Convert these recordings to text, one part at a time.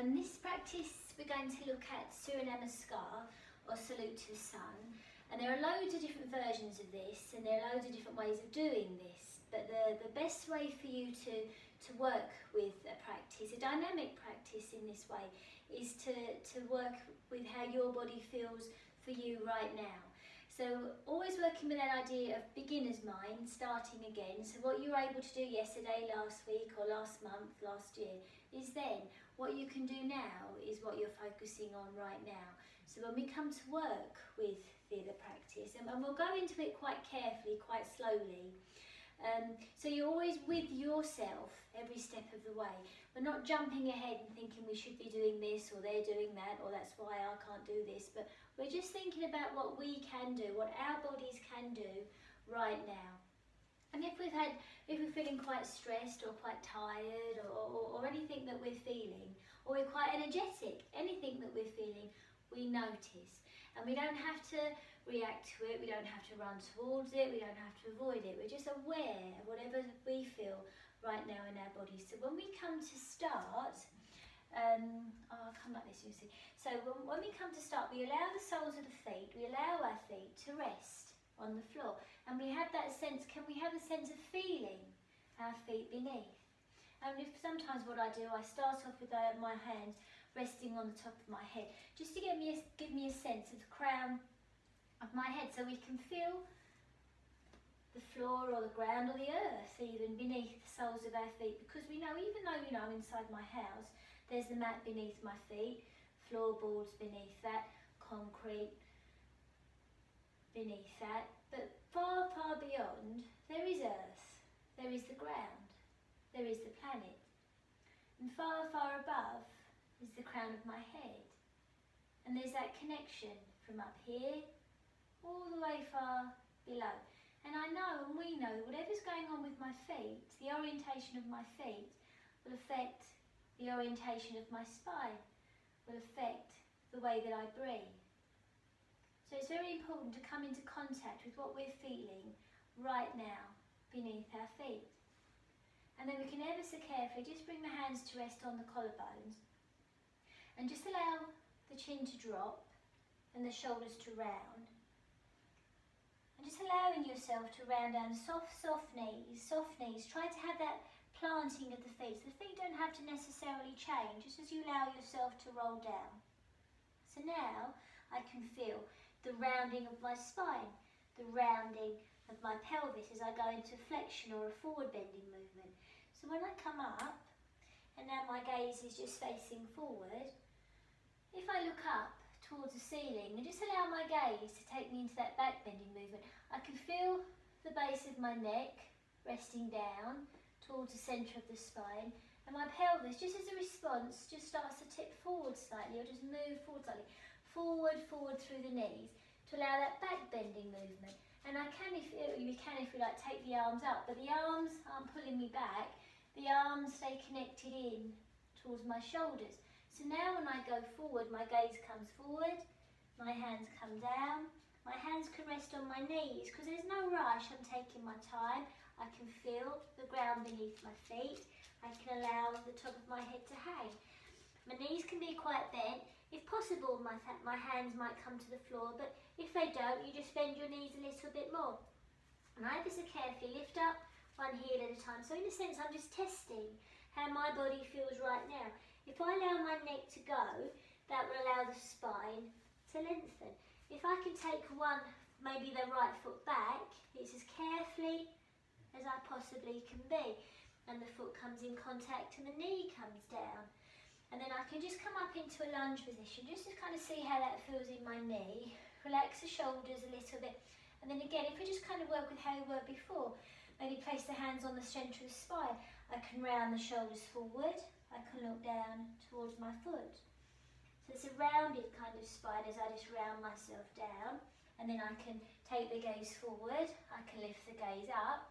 This practice we're going to look at surya namaskara, or salute to the sun, and there are loads of different versions of this and there are loads of different ways of doing this, but the best way for you to work with a practice, a dynamic practice in this way, is to work with how your body feels for you right now. So always working with that idea of beginner's mind, starting again. So what you were able to do yesterday, last week or last month, last year, is then. What you can do now is what you're focusing on right now. So when we come to work with the practice, and we'll go into it quite carefully, quite slowly, so you're always with yourself every step of the way. We're not jumping ahead and thinking we should be doing this or they're doing that or that's why I can't do this, but we're just thinking about what we can do, what our bodies can do right now. And if we're feeling quite stressed or quite tired or anything that we're feeling, or we're quite energetic, anything that we're feeling, we notice. And we don't have to react to it, we don't have to run towards it, we don't have to avoid it. We're just aware of whatever we feel right now in our bodies. So when we come to start, I'll come like this, you see. So when we come to start, we allow the soles of the feet, we allow our feet to rest on the floor. And we have that sense, can we have a sense of feeling our feet beneath? And if sometimes what I do, I start off with my hands resting on the top of my head, just to give me a sense of the crown of my head, so we can feel the floor or the ground or the earth even beneath the soles of our feet, because we know, even though inside my house there's the mat beneath my feet, floorboards beneath that, concrete beneath that, but far, far beyond there is earth, there is the ground, there is the planet, and far, far above is the crown of my head. And there's that connection from up here all the way far below. And I know, and we know, that whatever's going on with my feet, the orientation of my feet will affect the orientation of my spine, will affect the way that I breathe. So it's very important to come into contact with what we're feeling right now beneath our feet. And then we can ever so carefully just bring the hands to rest on the collarbones and just allow the chin to drop and the shoulders to round. And just allowing yourself to round down, soft, soft knees, soft knees. Try to have that planting of the feet. So the feet don't have to necessarily change, just as you allow yourself to roll down. So now I can feel the rounding of my spine, the rounding of my pelvis as I go into flexion or a forward bending movement. So when I come up, and now my gaze is just facing forward, if I look up towards the ceiling and just allow my gaze to take me into that back bending movement, I can feel the base of my neck resting down towards the centre of the spine, and my pelvis, just as a response, just starts to tip forward slightly, or just move forward slightly, forward through the knees, to allow that back bending movement. And I can, if you like, take the arms up, but the arms aren't pulling me back, the arms stay connected in towards my shoulders. So now when I go forward, my gaze comes forward, my hands come down, my hands can rest on my knees, because there's no rush, I'm taking my time, I can feel the ground beneath my feet, I can allow the top of my head to hang. My knees can be quite bent, if possible my hands might come to the floor, but if they don't, you just bend your knees a little bit more. And I just carefully lift up one heel at a time, so in a sense I'm just testing how my body feels right now. If I allow my neck to go, that will allow the spine to lengthen. If I can take one, maybe the right foot back, it's as carefully as I possibly can be. And the foot comes in contact and the knee comes down. And then I can just come up into a lunge position, just to kind of see how that feels in my knee. Relax the shoulders a little bit. And then again, if we just kind of work with how we were before, maybe place the hands on the centre of the spine. I can round the shoulders forward. I can look down towards my foot. So it's a rounded kind of spine as I just round myself down. And then I can take the gaze forward. I can lift the gaze up.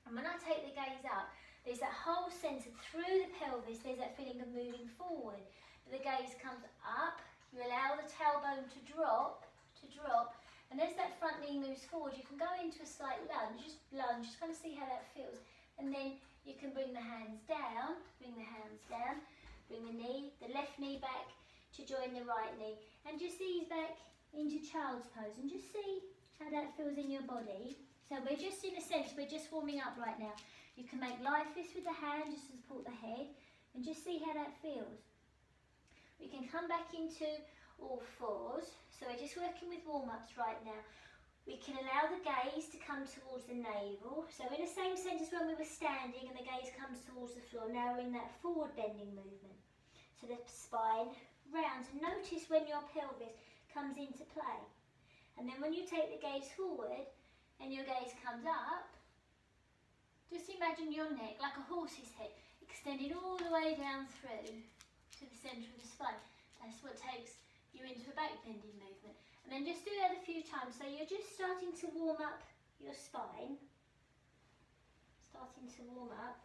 And when I take the gaze up, there's that whole sense of through the pelvis, there's that feeling of moving forward. The gaze comes up. You allow the tailbone to drop. And as that front knee moves forward, you can go into a slight lunge, just kind of see how that feels. And then you can bring the hands down, Bring the left knee back to join the right knee. And just ease back into child's pose and just see how that feels in your body. So we're just, in a sense, we're just warming up right now. You can make light fists with the hand just to support the head and just see how that feels. We can come back into all fours. So we're just working with warm-ups right now. We can allow the gaze to come towards the navel. So in the same sense as when we were standing and the gaze comes towards the floor, now we're in that forward bending movement. So the spine rounds, and notice when your pelvis comes into play. And then when you take the gaze forward and your gaze comes up, just imagine your neck like a horse's head, extended all the way down through to the centre of the spine. That's what takes you into a back bending movement. And then just do that a few times. So you're just starting to warm up your spine. Starting to warm up.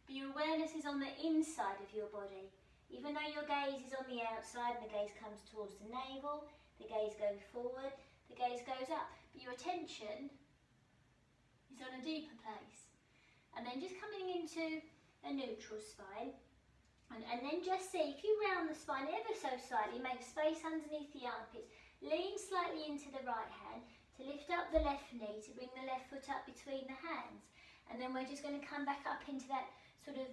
But your awareness is on the inside of your body. Even though your gaze is on the outside and the gaze comes towards the navel, the gaze goes forward, the gaze goes up. But your attention is on a deeper place. And then just coming into a neutral spine. And then just see, if you round the spine ever so slightly, make space underneath the armpits, lean slightly into the right hand to lift up the left knee, to bring the left foot up between the hands. And then we're just going to come back up into that sort of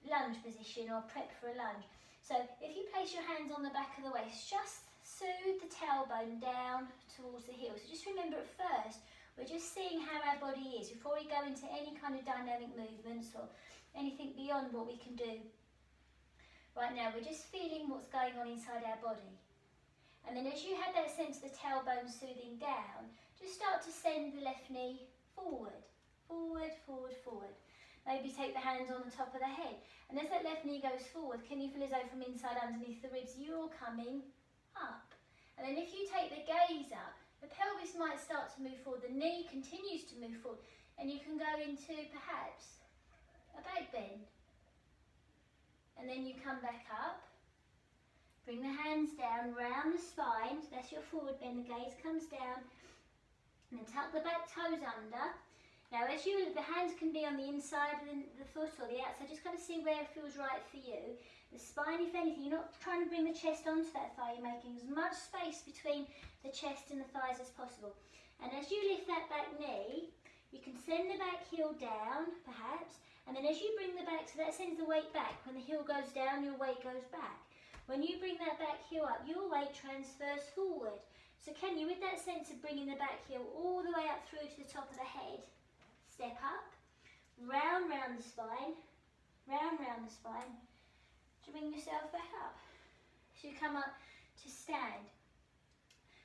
lunge position or prep for a lunge. So if you place your hands on the back of the waist, just soothe the tailbone down towards the heels. So just remember, at first, we're just seeing how our body is before we go into any kind of dynamic movements or anything beyond what we can do. Right now, we're just feeling what's going on inside our body. And then as you have that sense of the tailbone soothing down, just start to send the left knee forward, forward, forward, forward. Maybe take the hands on the top of the head. And as that left knee goes forward, can you feel as though from inside underneath the ribs, you're coming up. And then if you take the gaze up, the pelvis might start to move forward, the knee continues to move forward, and you can go into perhaps a back bend. And then you come back up, bring the hands down, round the spine, so that's your forward bend, the gaze comes down, and then tuck the back toes under. Now as you, the hands can be on the inside of the foot or the outside, just kind of see where it feels right for you. The spine, if anything, you're not trying to bring the chest onto that thigh, you're making as much space between the chest and the thighs as possible. And as you lift that back knee, you can send the back heel down, perhaps, and then as you bring the back, so that sends the weight back. When the heel goes down, your weight goes back. When you bring that back heel up, your weight transfers forward. So can you, with that sense of bringing the back heel all the way up through to the top of the head, step up, round the spine, round the spine, to bring yourself back up. So you come up to stand.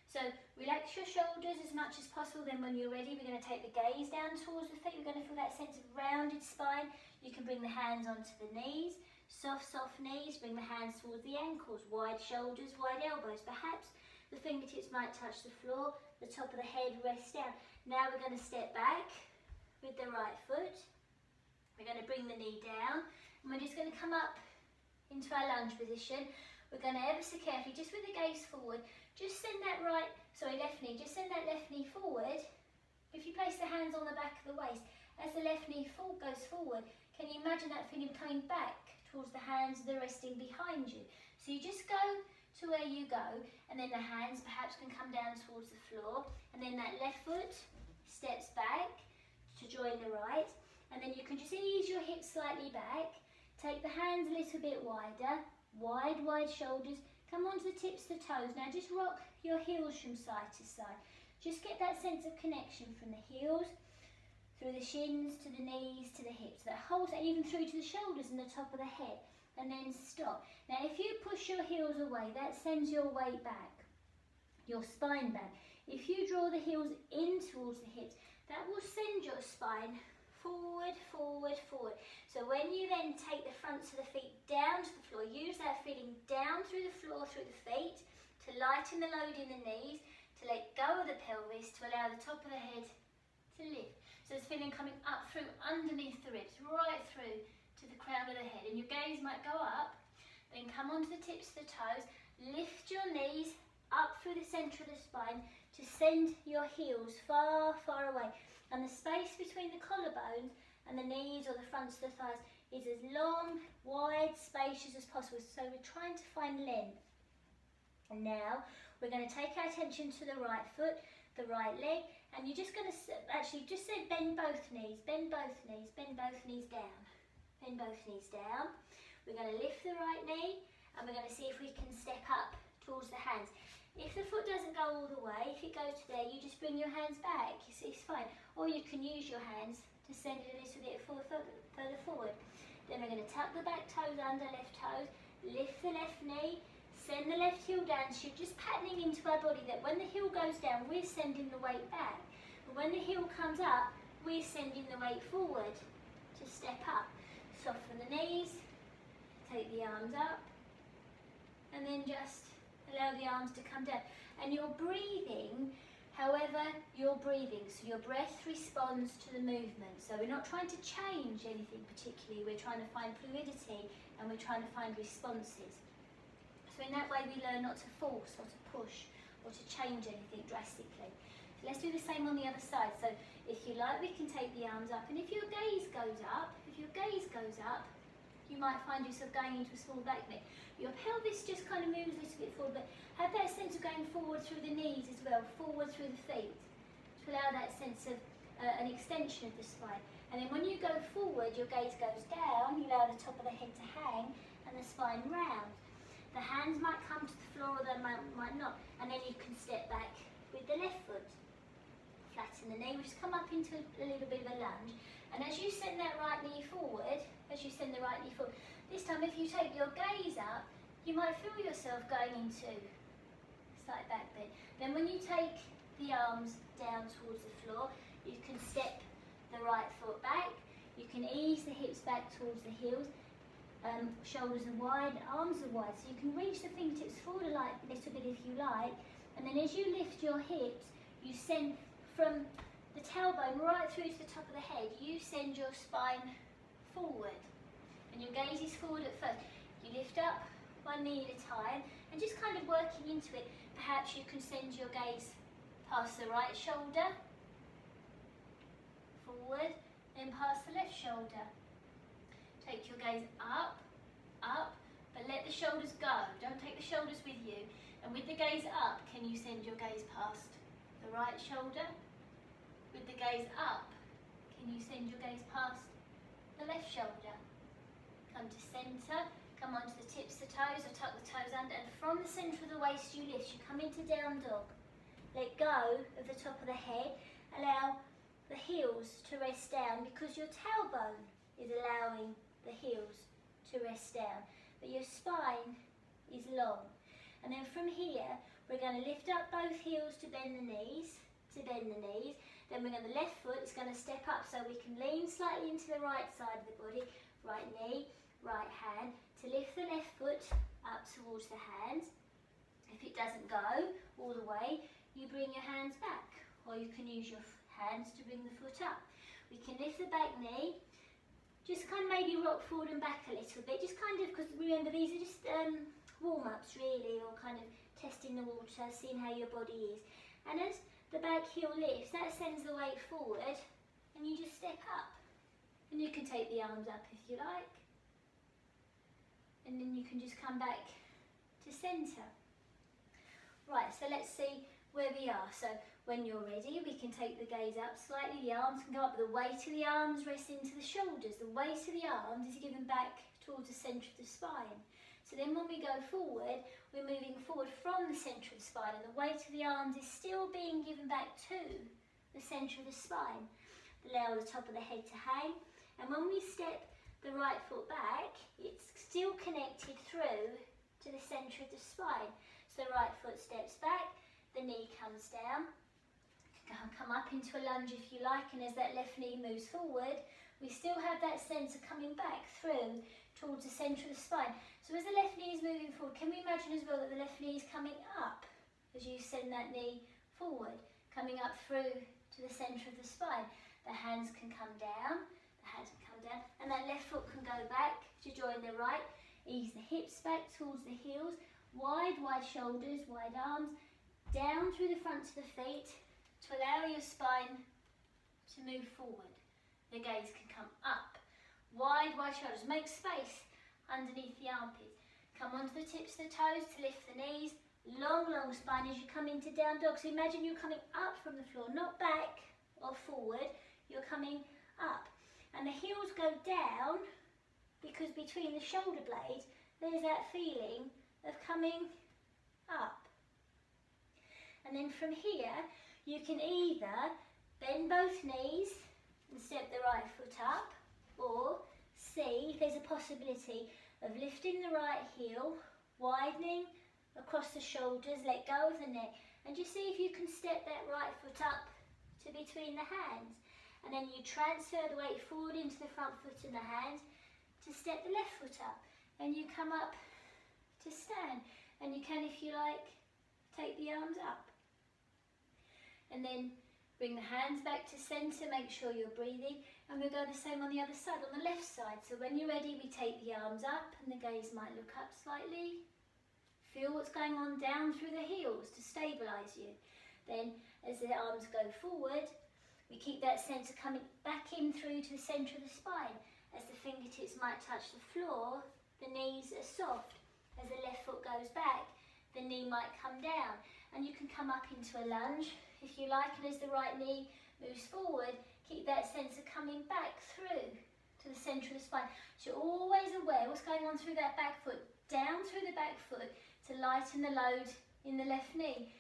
So relax your shoulders as much as possible. Then when you're ready, we're going to take the gaze down towards the feet. We're going to feel that sense of rounded spine. You can bring the hands onto the knees, soft knees. Bring the hands towards the ankles, wide shoulders, wide elbows. Perhaps the fingertips might touch the floor, the top of the head rests down. Now we're going to step back with the right foot. We're going to bring the knee down, and we're just going to come up into our lunge position. We're going to ever so carefully, just with the gaze forward, just send that left knee, just send that left knee forward. If you place the hands on the back of the waist, as the left knee goes forward, can you imagine that feeling coming back towards the hands that are resting behind you? So you just go to where you go, and then the hands perhaps can come down towards the floor, and then that left foot steps back to join the right, and then you can just ease your hips slightly back, take the hands a little bit wider, wide shoulders, come onto the tips of the toes. Now just rock your heels from side to side. Just get that sense of connection from the heels, through the shins, to the knees, to the hips, that whole, even through to the shoulders and the top of the head, and then stop. Now if you push your heels away, that sends your weight back, your spine back. If you draw the heels in towards the hips, that will send your spine forward. So when you then take the fronts of the feet down to the floor, use that feeling down through the floor, through the feet, to lighten the load in the knees, to let go of the pelvis, to allow the top of the head to lift. So this feeling coming up through underneath the ribs, right through to the crown of the head. And your gaze might go up, then come onto the tips of the toes, lift your knees up through the centre of the spine to send your heels far away. And the space between the collarbones and the knees or the fronts of the thighs is as long, wide, spacious as possible. So we're trying to find length. And now we're going to take our attention to the right foot, the right leg, and you're just going to actually just say bend both knees, bend both knees, bend both knees down. Bend both knees down. We're going to lift the right knee and we're going to see if we can step up towards the hands. If the foot doesn't go all the way, if it goes to there, you just bring your hands back. It's fine. Or you can use your hands to send it a little bit further forward. Then we're going to tuck the back toes under, left toes, lift the left knee, send the left heel down. So you're just patterning into our body that when the heel goes down, we're sending the weight back. But when the heel comes up, we're sending the weight forward to step up. Soften the knees, take the arms up, and then just allow the arms to come down. And you're breathing however you're breathing. So your breath responds to the movement. So we're not trying to change anything particularly. We're trying to find fluidity and we're trying to find responses. So in that way we learn not to force or to push or to change anything drastically. So let's do the same on the other side. So if you like, we can take the arms up. And if your gaze goes up, you might find yourself going into a small back bend. Your pelvis just kind of moves a little bit forward, but have that sense of going forward through the knees as well, forward through the feet, to allow that sense of an extension of the spine. And then when you go forward, your gaze goes down, you allow the top of the head to hang and the spine round. The hands might come to the floor or they might not, and then you can step back with the left foot. Flatten the knee, we'll just come up into a little bit of a lunge. And as you send that right knee forward, this time if you take your gaze up, you might feel yourself going into a slight back bend. Then when you take the arms down towards the floor, you can step the right foot back, you can ease the hips back towards the heels, shoulders are wide, arms are wide, so you can reach the fingertips forward a little bit if you like, and then as you lift your hips, you send from the tailbone right through to the top of the head, you send your spine forward. And your gaze is forward at first. You lift up one knee at a time and just kind of working into it. Perhaps you can send your gaze past the right shoulder, forward, then past the left shoulder. Take your gaze up, but let the shoulders go. Don't take the shoulders with you. And with the gaze up, can you send your gaze past the right shoulder? With the gaze up, can you send your gaze past the left shoulder? Come to centre, come onto the tips of the toes or tuck the toes under, and from the centre of the waist you lift. You come into down dog. Let go of the top of the head, allow the heels to rest down because your tailbone is allowing the heels to rest down, but your spine is long. And then from here we're going to lift up both heels to bend the knees, then we're going to, the left foot is going to step up so we can lean slightly into the right side of the body, right knee, right hand, to lift the left foot up towards the hands. If it doesn't go all the way, you bring your hands back, or you can use your hands to bring the foot up. We can lift the back knee, just kind of maybe rock forward and back a little bit, just kind of, because remember these are just warm-ups really, or kind of testing the water, seeing how your body is. And as the back heel lifts, that sends the weight forward, and you just step up. And you can take the arms up if you like. And then you can just come back to centre. Right, so let's see where we are. So when you're ready, we can take the gaze up slightly, the arms can go up, but the weight of the arms rests into the shoulders. The weight of the arms is given back towards the centre of the spine. So then when we go forward, we're moving forward from the centre of the spine, and the weight of the arms is still being given back to the centre of the spine. Allow the top of the head to hang, and when we step the right foot back, it's still connected through to the centre of the spine. So the right foot steps back, the knee comes down, come up into a lunge if you like, and as that left knee moves forward, we still have that sense of coming back through towards the centre of the spine. So as the left knee is moving forward, can we imagine as well that the left knee is coming up as you send that knee forward, coming up through to the centre of the spine. The hands can come down, and that left foot can go back to join the right. Ease the hips back towards the heels, wide shoulders, wide arms, down through the fronts of the feet to allow your spine to move forward. the gaze can come up. Wide, wide shoulders. Make space underneath the armpits. Come onto the tips of the toes to lift the knees. Long, long spine as you come into down dog. So imagine you're coming up from the floor, not back or forward. You're coming up. And the heels go down because between the shoulder blades, there's that feeling of coming up. And then from here, you can either bend both knees and step the right foot up, or see if there's a possibility of lifting the right heel, widening across the shoulders, let go of the neck, and just see if you can step that right foot up to between the hands. And then you transfer the weight forward into the front foot and the hands to step the left foot up. And you come up to stand. And you can, if you like, take the arms up. And then bring the hands back to centre, make sure you're breathing. And we'll go the same on the other side, on the left side. So when you're ready, we take the arms up and the gaze might look up slightly. Feel what's going on down through the heels to stabilise you. Then as the arms go forward, we keep that centre coming back in through to the centre of the spine. As the fingertips might touch the floor, the knees are soft. As the left foot goes back, the knee might come down. And you can come up into a lunge if you like, and as the right knee moves forward, keep that centre coming back through to the centre of the spine. So you're always aware what's going on through that back foot, down through the back foot to lighten the load in the left knee,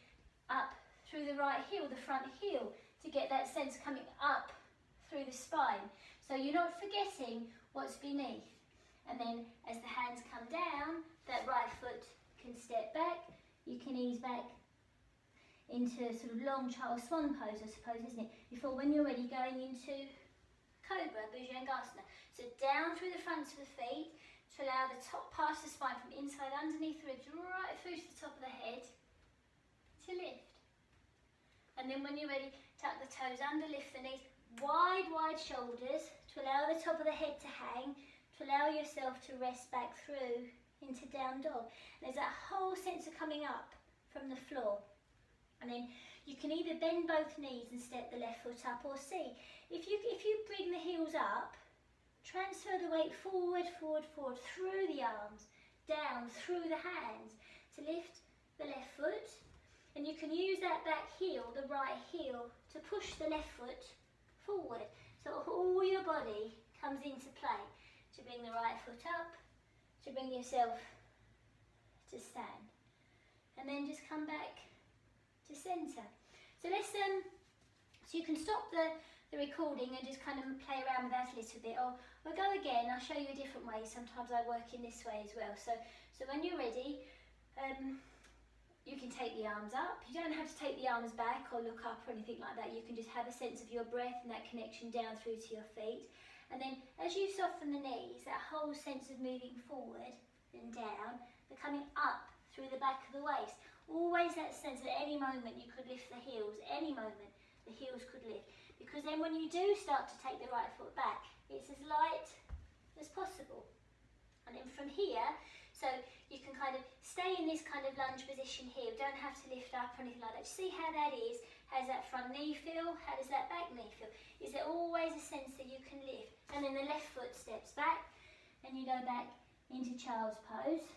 up through the right heel, the front heel, to get that sense coming up through the spine. So you're not forgetting what's beneath. And then as the hands come down, that right foot can step back. You can ease back into sort of long child swan pose, I suppose, isn't it? Before, when you're ready, going into Cobra, Bhujangasana. So down through the fronts of the feet to allow the top part of the spine from inside underneath the ribs right through to the top of the head to lift. And then when you're ready, tuck the toes under, lift the knees, wide, wide shoulders to allow the top of the head to hang, to allow yourself to rest back through into down dog. There's that whole sense of coming up from the floor. And then you can either bend both knees and step the left foot up, or see, if you bring the heels up, transfer the weight forward, forward, forward, through the arms, down, through the hands, to lift the left foot. And you can use that back heel, the right heel, to push the left foot forward. So all your body comes into play to bring the right foot up, to bring yourself to stand. And then just come back to centre. So let's so you can stop the recording and just kind of play around with that a little bit, or we'll go again. I'll show you a different way. Sometimes I work in this way as well. So when you're ready, you can take the arms up. You don't have to take the arms back or look up or anything like that. You can just have a sense of your breath and that connection down through to your feet. And then as you soften the knees, that whole sense of moving forward and down, they're coming up through the back of the waist. Always that sense that at any moment you could lift the heels, any moment the heels could lift. Because then when you do start to take the right foot back, it's as light as possible. And then from here, so you can kind of stay in this kind of lunge position here. You don't have to lift up or anything like that. See how that is? How's that front knee feel? How does that back knee feel? Is there always a sense that you can lift? And then the left foot steps back and you go back into child's pose.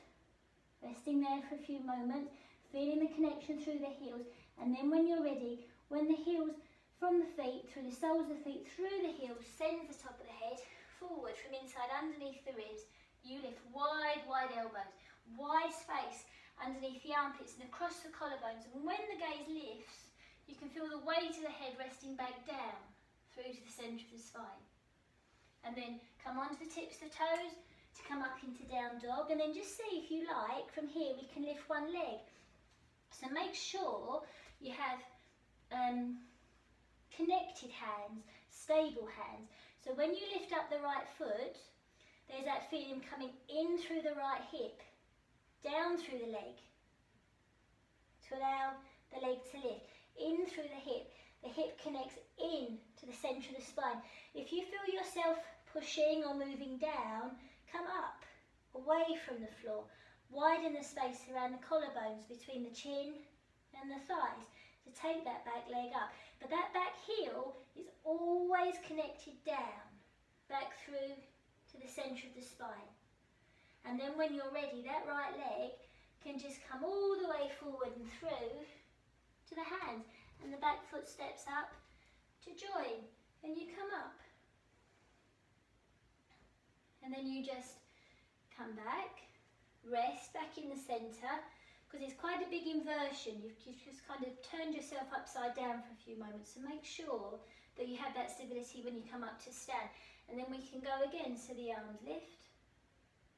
Resting there for a few moments, feeling the connection through the heels. And then when you're ready, when the heels from the feet, through the soles of the feet, through the heels, send the top of the head forward from inside underneath the ribs. You lift wide, wide elbows, wide space underneath the armpits and across the collarbones. And when the gaze lifts, you can feel the weight of the head resting back down through to the centre of the spine. And then come onto the tips of the toes to come up into down dog. And then just see, if you like, from here we can lift one leg. So make sure you have connected hands, stable hands. So when you lift up the right foot, there's that feeling coming in through the right hip, down through the leg, to allow the leg to lift, in through the hip. The hip connects in to the centre of the spine. If you feel yourself pushing or moving down, come up, away from the floor. Widen the space around the collarbones between the chin and the thighs to to take that back leg up. But that back heel is always connected down, back through to the centre of the spine. And then when you're ready, that right leg can just come all the way forward and through to the hands. And the back foot steps up to join. And you come up. And then you just come back, rest back in the centre, because it's quite a big inversion. You've just kind of turned yourself upside down for a few moments. So make sure that you have that stability when you come up to stand. And then we can go again. So the arms lift,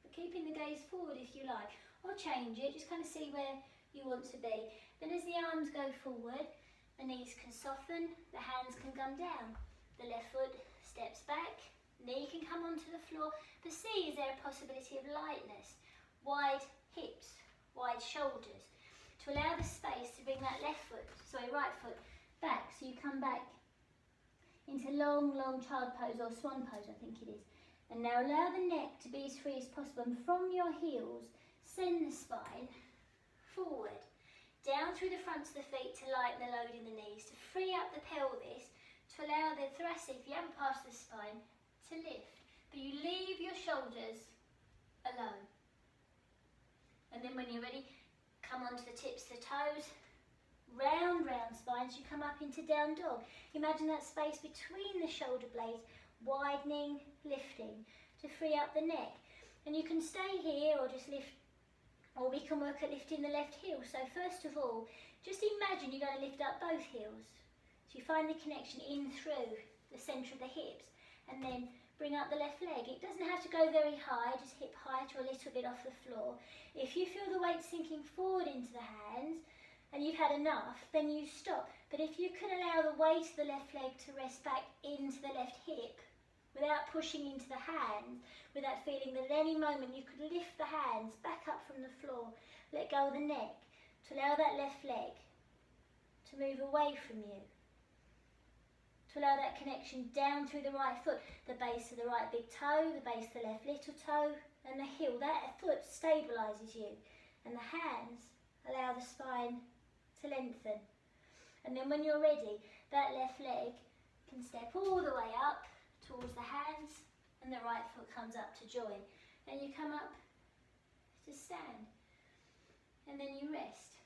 but keeping the gaze forward if you like. Or change it, just kind of see where you want to be. Then as the arms go forward, the knees can soften, the hands can come down. The left foot steps back, knee can come onto the floor. But see, is there a possibility of lightness? Wide hips, wide shoulders, to allow the space to bring that right foot back. So you come back into long, long child pose or swan pose, I think it is. And now allow the neck to be as free as possible. And from your heels, send the spine forward, down through the fronts of the feet to lighten the load in the knees, to free up the pelvis, to allow the thoracic, if you haven't passed the spine, to lift. But you leave your shoulders alone. And then when you're ready, come onto the tips of the toes, round spine, so you come up into down dog. Imagine that space between the shoulder blades, widening, lifting, to free up the neck. And you can stay here or just lift, or we can work at lifting the left heel. So first of all, just imagine you're going to lift up both heels. So you find the connection in through the centre of the hips, and then bring up the left leg. It doesn't have to go very high, just hip height or a little bit off the floor. If you feel the weight sinking forward into the hands and you've had enough, then you stop. But if you can allow the weight of the left leg to rest back into the left hip without pushing into the hands, without feeling that at any moment you could lift the hands back up from the floor, let go of the neck, to allow that left leg to move away from you. To allow that connection down through the right foot, the base of the right big toe, the base of the left little toe, and the heel. That foot stabilises you. And the hands allow the spine to lengthen. And then when you're ready, that left leg can step all the way up towards the hands, and the right foot comes up to join. And you come up to stand. And then you rest.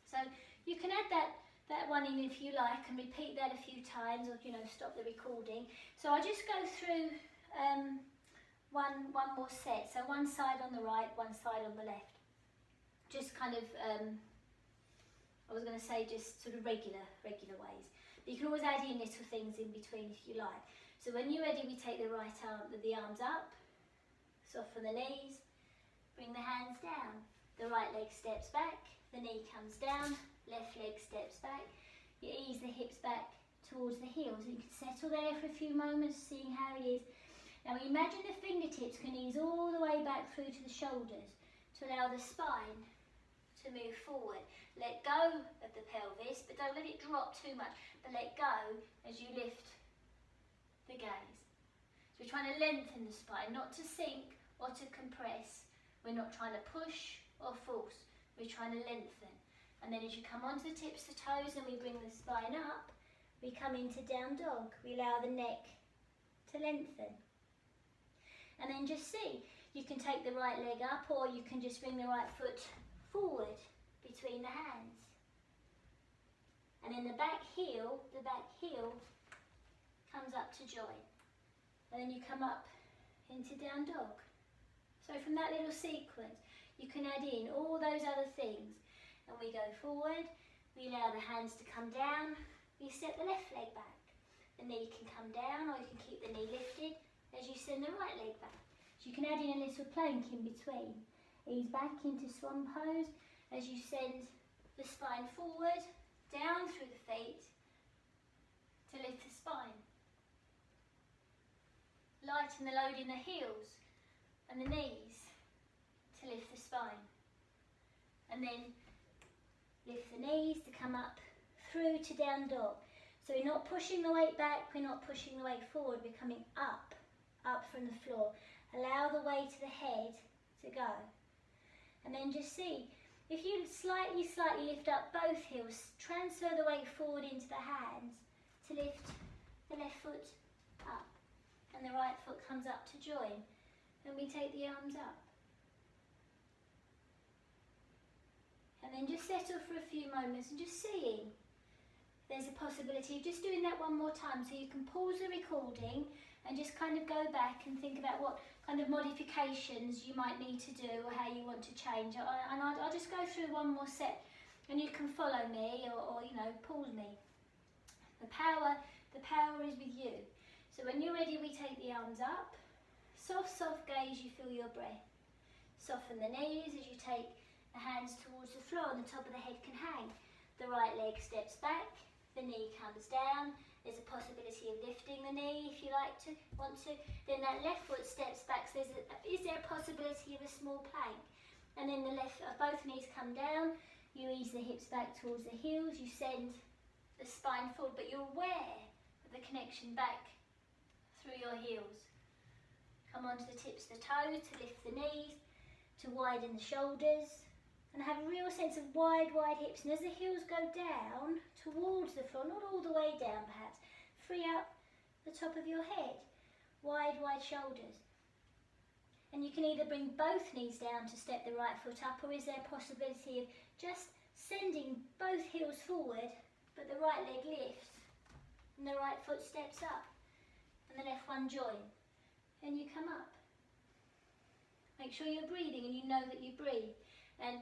So you can add that one in if you like, and repeat that a few times, or stop the recording. So I'll just go through one more set. So one side on the right, one side on the left. Just kind of I was going to say just sort of regular ways. But you can always add in little things in between if you like. So when you're ready, we take the right arm, the arms up, soften the knees, bring the hands down. The right leg steps back, the knee comes down, left leg steps back. You ease the hips back towards the heels. You can settle there for a few moments, seeing how it is. Now imagine the fingertips can ease all the way back through to the shoulders to allow the spine to move forward. Let go of the pelvis, but don't let it drop too much, but let go as you lift the gaze. So we're trying to lengthen the spine, not to sink or to compress. We're not trying to push or force. We're trying to lengthen. And then as you come onto the tips of the toes and we bring the spine up, we come into down dog. We allow the neck to lengthen. And then just see, you can take the right leg up, or you can just bring the right foot forward between the hands. And then the back heel comes up to join. And then you come up into down dog. So from that little sequence, you can add in all those other things. And we go forward, we allow the hands to come down, we step the left leg back. The knee can come down, or you can keep the knee lifted as you send the right leg back. So you can add in a little plank in between. Ease back into swan pose as you send the spine forward, down through the feet to lift the spine. Lighten the load in the heels and the knees to lift the spine. And then lift the knees to come up through to down dog. So we're not pushing the weight back, we're not pushing the weight forward, we're coming up from the floor. Allow the weight of the head to go. And then just see, If you slightly lift up both heels, transfer the weight forward into the hands to lift the left foot up, and the right foot comes up to join, and we take the arms up. And then just settle for a few moments and just seeing if there's a possibility of just doing that one more time, so you can pause the recording and just kind of go back and think about what kind of modifications you might need to do or how you want to change. And I'll just go through one more set and you can follow me or you know, pause me. The power is with you. So when you're ready, we take the arms up. Soft gaze, you feel your breath. Soften the knees as you take the hands towards the floor and the top of the head can hang. The right leg steps back, the knee comes down. There's a possibility of lifting the knee if you want to. Then that left foot steps back. So is there a possibility of a small plank? And then both knees come down. You ease the hips back towards the heels. You send the spine forward, but you're aware of the connection back through your heels. Come onto the tips of the toes to lift the knees, to widen the shoulders, and have a real sense of wide hips. And as the heels go down towards the floor, not all the way down perhaps, free up the top of your head, wide shoulders. And you can either bring both knees down to step the right foot up, or is there a possibility of just sending both heels forward, but the right leg lifts and the right foot steps up and the left one join, and you come up. Make sure you're breathing and you know that you breathe. And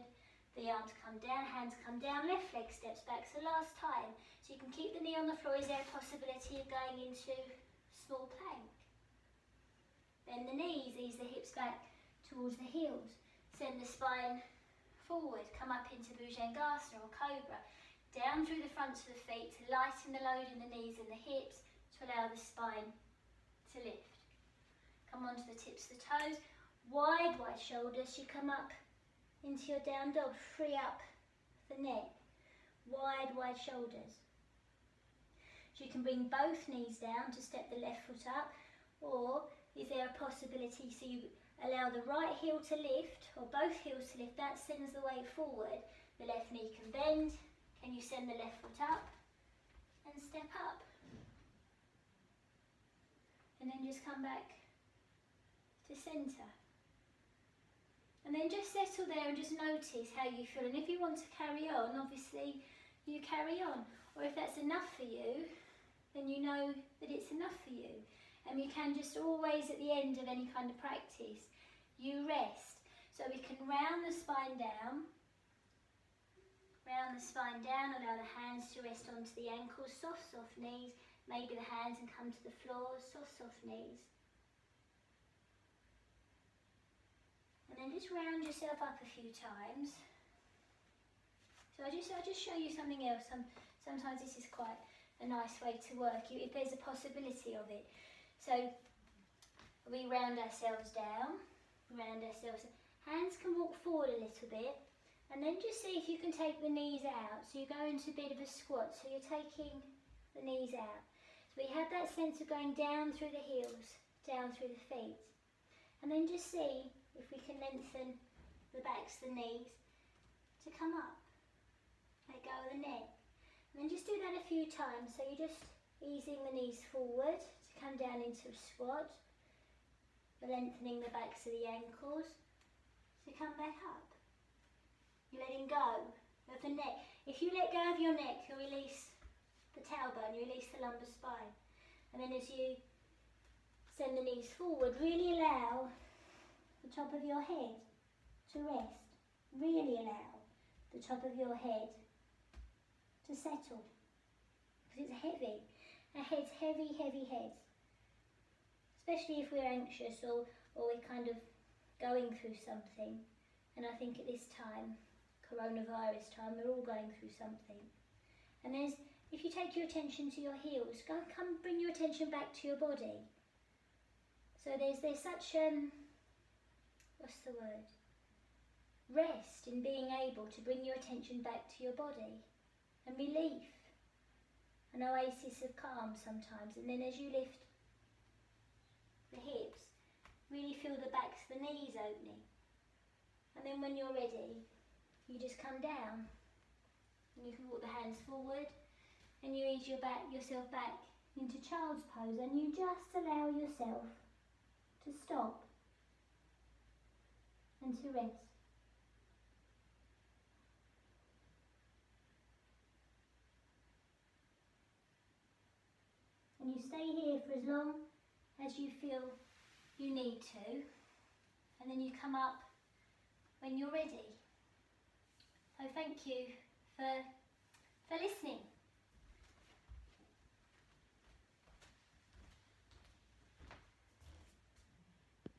the arms come down, hands come down, left leg steps back. So last time. So you can keep the knee on the floor. Is there a possibility of going into small plank? Bend the knees, ease the hips back towards the heels. Send the spine forward, come up into Bhujangasana or Cobra. Down through the fronts of the feet to lighten the load in the knees and the hips to allow the spine to lift. Come onto the tips of the toes. Wide shoulders. You come up into your down dog, free up the neck, wide shoulders. So you can bring both knees down to step the left foot up, or is there a possibility so you allow the right heel to lift, or both heels to lift, that sends the weight forward, the left knee can bend, can you send the left foot up and step up? And then just come back to centre. And then just settle there and just notice how you feel. And if you want to carry on, obviously you carry on. Or if that's enough for you, then you know that it's enough for you. And you can just always, at the end of any kind of practice, you rest. So we can round the spine down. Round the spine down, allow the hands to rest onto the ankles. Soft knees. Maybe the hands and come to the floor. Soft knees. And then just round yourself up a few times. So I'll just show you something else. Sometimes this is quite a nice way to work, if there's a possibility of it. So we round ourselves down, hands can walk forward a little bit, and then just see if you can take the knees out. So you go into a bit of a squat, so you're taking the knees out. So we have that sense of going down through the heels, down through the feet. And then just see if we can lengthen the backs of the knees to come up. Let go of the neck. And then just do that a few times. So you're just easing the knees forward to come down into a squat. Lengthening the backs of the ankles to come back up. You're letting go of the neck. If you let go of your neck, you'll release the tailbone, you release the lumbar spine. And then as you send the knees forward, really allow the top of your head to rest. Really allow the top of your head to settle. Because it's heavy. Our head's heavy head. Especially if we're anxious or we're kind of going through something. And I think at this time, coronavirus time, we're all going through something. And if you take your attention to your heels, come bring your attention back to your body. So there's such, what's the word? Rest in being able to bring your attention back to your body. And relief. An oasis of calm sometimes. And then as you lift the hips, really feel the backs of the knees opening. And then when you're ready, you just come down. And you can walk the hands forward and you ease yourself back into child's pose, and you just allow yourself to stop and to rest. And you stay here for as long as you feel you need to, and then you come up when you're ready. So thank you for